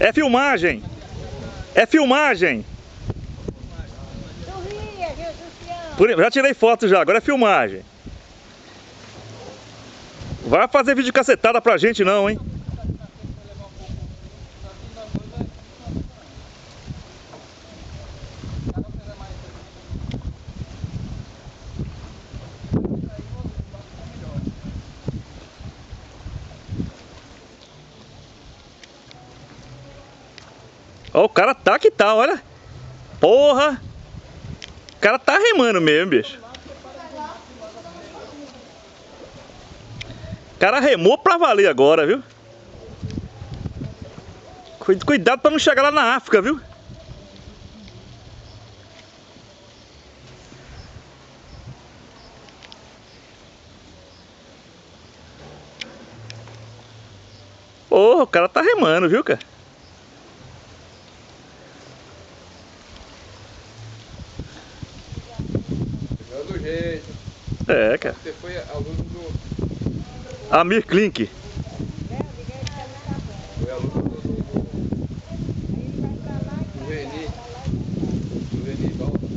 É filmagem! É filmagem! Já tirei foto já, agora é filmagem. Vai fazer vídeo cacetada pra gente não, hein? Ó, o cara tá que tá, olha. Porra! O cara tá remando mesmo, bicho. O cara remou pra valer agora, viu? Cuidado pra não chegar lá na África, viu? Porra, o cara tá remando, viu, cara? Pegando jeito. É, cara. Você foi aluno do... Amir Klink. Foi aluno do Reni. Do Reni Baldo.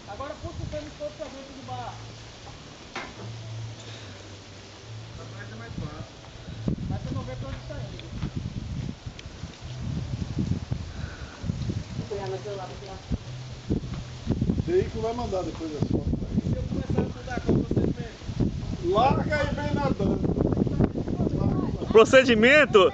Agora puxa o pênis todo pra dentro do bar. Atrás é mais fácil. Mas você não vê pra onde está indo. O veículo vai mandar depois das fotos. E se eu começar a estudar com vocês mesmo? Larga e vem nadando. O procedimento